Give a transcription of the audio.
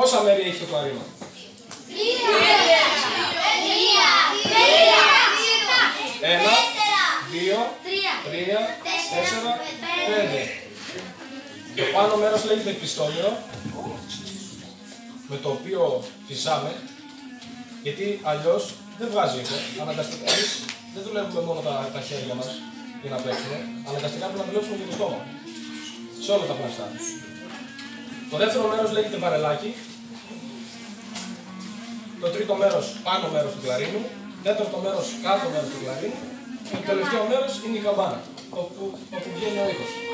Πόσα μέρη έχει το κλαρίνο? 1, 2, 3, 4, 5. Το πάνω μέρος λέγεται πιστόλιο, με το οποίο φυσάμε, γιατί αλλιώς δεν βγάζει ήχο. Αναγκαστικά εμείς δεν δουλεύουμε μόνο τα χέρια μας για να παίξουμε, αναγκαστικά πρέπει να δουλέψουμε και το στόμα. Σε όλα τα πλαστά. Το δεύτερο μέρος λέγεται βαρελάκι. Το τρίτο μέρος πάνω μέρος του κλαρίνου. Τέταρτο μέρος κάτω μέρος του κλαρίνου. Και το τελευταίο μέρος είναι η καμπάνα, όπου βγαίνει ο ήχος.